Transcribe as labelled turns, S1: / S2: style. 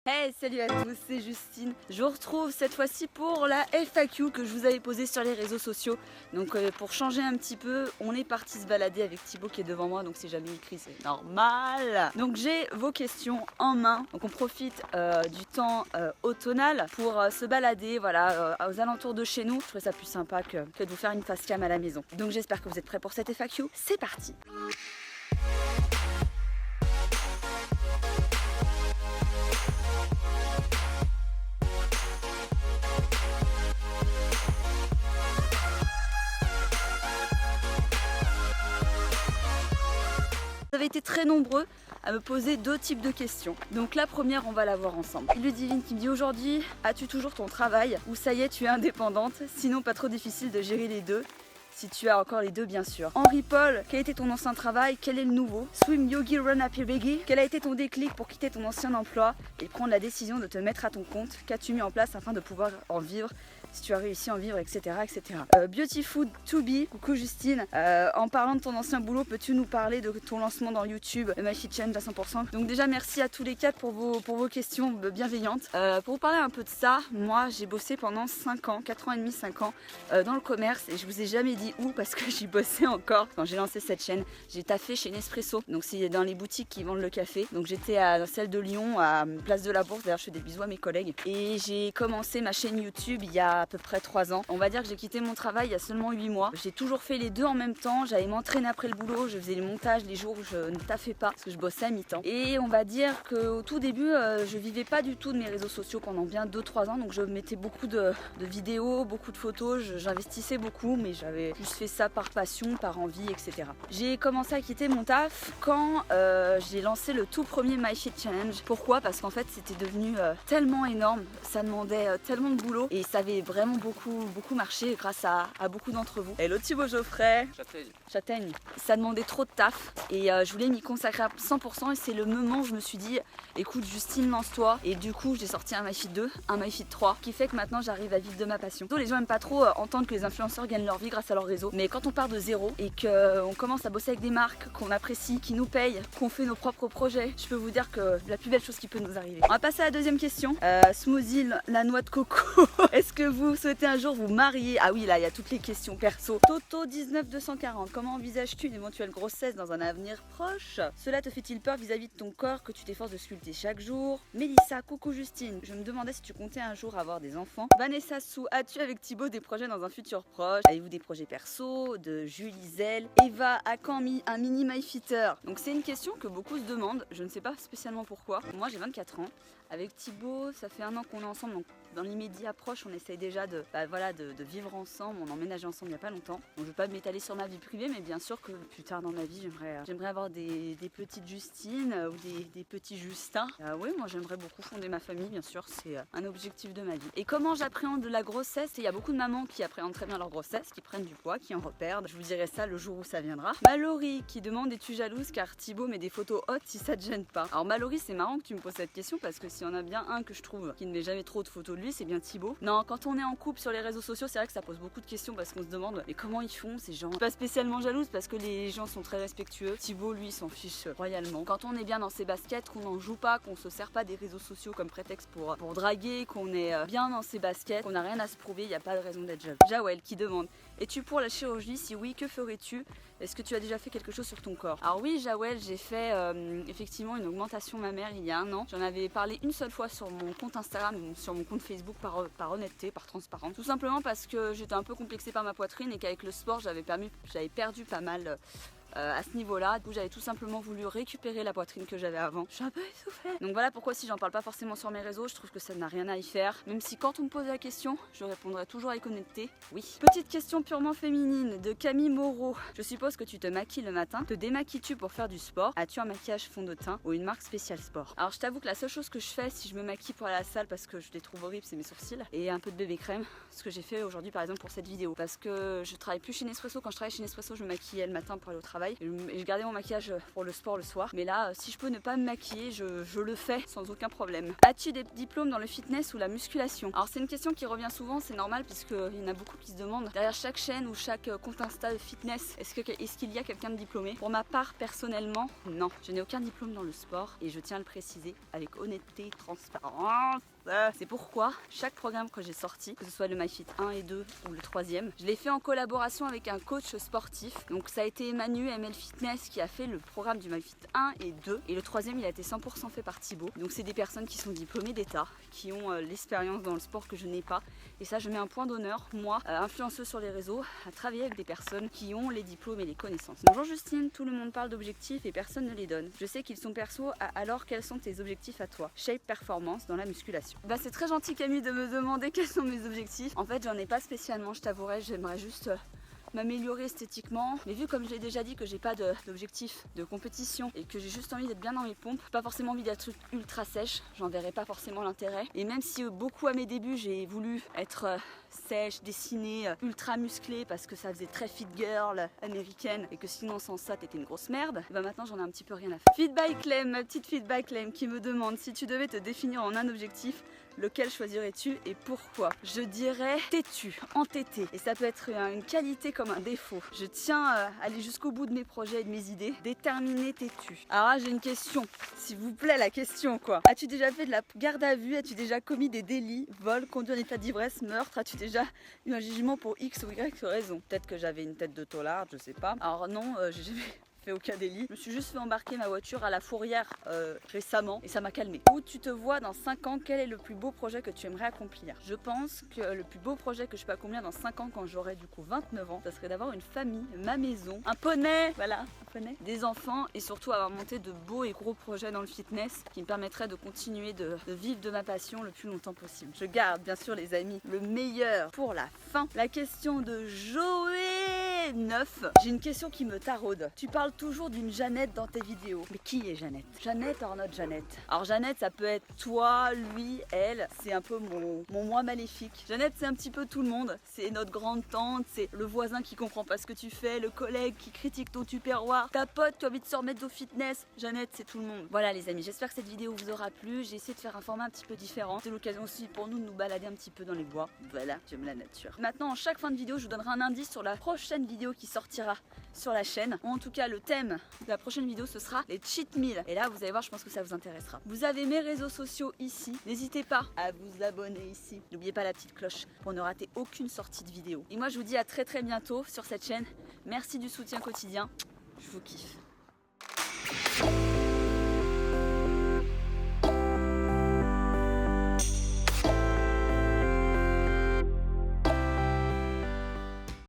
S1: Hey, salut à tous, c'est Justine. Je vous retrouve cette fois-ci pour la FAQ que je vous avais posée sur les réseaux sociaux. Donc pour changer un petit peu, on est parti se balader avec Thibaut qui est devant moi, donc si jamais il crie, c'est normal. Donc j'ai vos questions en main. Donc on profite du temps automnal pour se balader, voilà, aux alentours de chez nous. Je trouvais ça plus sympa que de vous faire une face cam à la maison. Donc j'espère que vous êtes prêts pour cette FAQ. C'est parti. Vous avez été très nombreux à me poser deux types de questions. Donc la première, on va la voir ensemble. Ludivine qui me dit aujourd'hui, as-tu toujours ton travail ou ça y est, tu es indépendante? Sinon pas trop difficile de gérer les deux. Si tu as encore les deux, bien sûr. Henri Paul, quel était ton ancien travail? Quel est le nouveau? Swim Yogi Run Happy Reggae, quel a été ton déclic pour quitter ton ancien emploi et prendre la décision de te mettre à ton compte? Qu'as-tu mis en place afin de pouvoir en vivre? Si tu as réussi à en vivre, etc. etc. Beautyfood to be, coucou Justine. En parlant de ton ancien boulot, peux-tu nous parler de ton lancement dans YouTube, My Fit Change à 100%? Donc déjà merci à tous les quatre pour vos questions bienveillantes. Pour vous parler un peu de ça, moi j'ai bossé pendant 5 ans, 4 ans et demi, 5 ans dans le commerce et je vous ai jamais dit où parce que j'y bossais encore quand j'ai lancé cette chaîne. J'ai taffé chez Nespresso, donc c'est dans les boutiques qui vendent le café. Donc j'étais à celle de Lyon, à Place de la Bourse, d'ailleurs je fais des bisous à mes collègues. Et j'ai commencé ma chaîne YouTube il y a à peu près 3 ans. On va dire que j'ai quitté mon travail il y a seulement 8 mois. J'ai toujours fait les deux en même temps. J'allais m'entraîner après le boulot, je faisais les montages les jours où je ne taffais pas parce que je bossais à mi-temps. Et on va dire qu'au tout début, je vivais pas du tout de mes réseaux sociaux pendant bien 2-3 ans. Donc je mettais beaucoup de vidéos, beaucoup de photos, j'investissais beaucoup, mais j'avais juste fait ça par passion, par envie, etc. J'ai commencé à quitter mon taf quand j'ai lancé le tout premier My Fit Challenge. Pourquoi? Parce qu'en fait c'était devenu tellement énorme, ça demandait tellement de boulot et ça avait vraiment beaucoup marché grâce à beaucoup d'entre vous. Hello Thibaut Geoffrey. Châtaigne. Ça demandait trop de taf et je voulais m'y consacrer à 100% et c'est le moment où je me suis dit écoute Justine, lance-toi. Et du coup j'ai sorti un My Fit 2, un My Fit 3 qui fait que maintenant j'arrive à vivre de ma passion. Les gens aiment pas trop entendre que les influenceurs gagnent leur vie grâce à leur réseau, mais quand on part de zéro et qu'on commence à bosser avec des marques qu'on apprécie, qui nous payent, qu'on fait nos propres projets, je peux vous dire que la plus belle chose qui peut nous arriver. On va passer à la deuxième question. Smoothie, la noix de coco. Est-ce que vous souhaitez un jour vous marier? Ah oui, là il y a toutes les questions perso. Toto 19240, comment envisages-tu une éventuelle grossesse dans un avenir proche? Cela te fait-il peur vis-à-vis de ton corps que tu t'efforces de sculpter chaque jour? Mélissa, coucou Justine, je me demandais si tu comptais un jour avoir des enfants. Vanessa Sou, as-tu avec Thibaut des projets dans un futur proche? Avez-vous des projets perso? De Julie Zell. Eva, à quand un mini MyFitter? Donc c'est une question que beaucoup se demandent, je ne sais pas spécialement pourquoi. Moi j'ai 24 ans. Avec Thibaut, ça fait 1 an qu'on est ensemble, donc dans l'immédiat proche, on essaye déjà de vivre ensemble. On emménage ensemble il n'y a pas longtemps. Donc, je ne veux pas m'étaler sur ma vie privée, mais bien sûr que plus tard dans ma vie, j'aimerais avoir des petites Justines ou des petits Justins. Oui, moi j'aimerais beaucoup fonder ma famille, bien sûr, c'est un objectif de ma vie. Et comment j'appréhende la grossesse? Il y a beaucoup de mamans qui appréhendent très bien leur grossesse, qui prennent du poids, qui en reperdent. Je vous dirai ça le jour où ça viendra. Mallory qui demande, es-tu jalouse car Thibaut met des photos hautes si ça te gêne pas? Alors Mallory, c'est marrant que tu me poses cette question parce que s'il y en a bien un que je trouve qui ne met jamais trop de photos de lui, c'est bien Thibaut. Non, quand on est en couple sur les réseaux sociaux, c'est vrai que ça pose beaucoup de questions parce qu'on se demande mais comment ils font ces gens? Je suis pas spécialement jalouse parce que les gens sont très respectueux. Thibaut, lui, s'en fiche royalement. Quand on est bien dans ses baskets, qu'on n'en joue pas, qu'on se sert pas des réseaux sociaux comme prétexte pour draguer, qu'on est bien dans ses baskets, qu'on n'a rien à se prouver, il n'y a pas de raison d'être jaloux. Jawel qui demande, es-tu pour la chirurgie? Si oui, que ferais-tu? Est-ce que tu as déjà fait quelque chose sur ton corps? Alors oui, Jawel, j'ai fait effectivement une augmentation mammaire il y a 1 an. J'en avais parlé une seule fois sur mon compte Instagram et sur mon compte Facebook par honnêteté, par transparence. Tout simplement parce que j'étais un peu complexée par ma poitrine et qu'avec le sport, j'avais perdu pas mal à ce niveau-là. Du coup, j'avais tout simplement voulu récupérer la poitrine que j'avais avant. Je suis un peu essoufflée. Donc voilà pourquoi si j'en parle pas forcément sur mes réseaux, je trouve que ça n'a rien à y faire. Même si quand on me pose la question, je répondrai toujours avec honnêteté, oui. Petite question purement féminine de Camille Moreau. Je suppose que tu te maquilles le matin. Te démaquilles-tu pour faire du sport? As-tu un maquillage fond de teint ou une marque spéciale sport? Alors je t'avoue que la seule chose que je fais si je me maquille pour aller à la salle parce que je les trouve horribles, c'est mes sourcils et un peu de bébé crème. Ce que j'ai fait aujourd'hui par exemple pour cette vidéo. Parce que je travaille plus chez Nespresso. Quand je travaille chez Nespresso, je me maquillais le matin pour aller au travail. travail. Et je gardais mon maquillage pour le sport le soir. Mais là, si je peux ne pas me maquiller, je le fais sans aucun problème. As-tu des diplômes dans le fitness ou la musculation? Alors c'est une question qui revient souvent, c'est normal puisqu'il y en a beaucoup qui se demandent. Derrière chaque chaîne ou chaque compte Insta de fitness, est-ce qu'il y a quelqu'un de diplômé? Pour ma part, personnellement, non. Je n'ai aucun diplôme dans le sport et je tiens à le préciser avec honnêteté et transparence. C'est pourquoi chaque programme que j'ai sorti, que ce soit le MyFit 1 et 2 ou le 3e, je l'ai fait en collaboration avec un coach sportif. Donc ça a été Emmanuel ML Fitness qui a fait le programme du MyFit 1 et 2. Et le 3e, il a été 100% fait par Thibaut. Donc c'est des personnes qui sont diplômées d'État, qui ont l'expérience dans le sport que je n'ai pas. Et ça, je mets un point d'honneur, moi, influenceuse sur les réseaux, à travailler avec des personnes qui ont les diplômes et les connaissances. Bonjour Justine, tout le monde parle d'objectifs et personne ne les donne. Je sais qu'ils sont perso, alors quels sont tes objectifs à toi? Shape performance dans la musculation. Bah c'est très gentil Camille de me demander quels sont mes objectifs. En fait j'en ai pas spécialement, je t'avouerai, j'aimerais juste m'améliorer esthétiquement, mais vu comme je l'ai déjà dit que j'ai pas d'objectif de compétition et que j'ai juste envie d'être bien dans mes pompes, pas forcément envie d'être ultra sèche, j'en verrai pas forcément l'intérêt. Et même si beaucoup à mes débuts j'ai voulu être sèche, dessinée, ultra musclée parce que ça faisait très fit girl américaine et que sinon sans ça t'étais une grosse merde, et bah maintenant j'en ai un petit peu rien à faire. Fit by Clem, ma petite Fit by Clem qui me demande si tu devais te définir en un objectif, lequel choisirais-tu et pourquoi? Je dirais têtu, entêté. Et ça peut être une qualité comme un défaut. Je tiens à aller jusqu'au bout de mes projets et de mes idées. Déterminé, têtu. Alors là, j'ai une question. S'il vous plaît, la question quoi. As-tu déjà fait de la garde à vue? As-tu déjà commis des délits? Vol, conduit en état d'ivresse, meurtre? As-tu déjà eu un jugement pour X ou Y raison? Peut-être que j'avais une tête de taularde, je sais pas. Alors non, j'ai jamais fait aucun délit. Je me suis juste fait embarquer ma voiture à la fourrière récemment et ça m'a calmé. Où tu te vois dans 5 ans? Quel est le plus beau projet que tu aimerais accomplir? Je pense que le plus beau projet que je peux accomplir dans 5 ans quand j'aurai du coup 29 ans, ça serait d'avoir une famille, ma maison, un poney, voilà, un poney, des enfants et surtout avoir monté de beaux et gros projets dans le fitness qui me permettraient de continuer de vivre de ma passion le plus longtemps possible. Je garde bien sûr les amis le meilleur pour la fin. La question de Joé 9. J'ai une question qui me taraude. Tu parles toujours d'une Jeannette dans tes vidéos. Mais qui est Jeannette? Jeannette or not Jeannette? Alors Jeannette, ça peut être toi, lui, elle. C'est un peu mon moi maléfique. Jeannette, c'est un petit peu tout le monde. C'est notre grande tante, c'est le voisin qui comprend pas ce que tu fais, le collègue qui critique ton tupperware, ta pote qui a envie de se remettre au fitness. Jeannette, c'est tout le monde. Voilà les amis, j'espère que cette vidéo vous aura plu. J'ai essayé de faire un format un petit peu différent. C'est l'occasion aussi pour nous de nous balader un petit peu dans les bois. Voilà, j'aime la nature. Maintenant, en chaque fin de vidéo, je vous donnerai un indice sur la prochaine vidéo qui sortira sur la chaîne. Ou en tout cas, le thème de la prochaine vidéo, ce sera les cheat meals. Et là, vous allez voir, je pense que ça vous intéressera. Vous avez mes réseaux sociaux ici. N'hésitez pas à vous abonner ici. N'oubliez pas la petite cloche pour ne rater aucune sortie de vidéo. Et moi, je vous dis à très très bientôt sur cette chaîne. Merci du soutien quotidien. Je vous kiffe.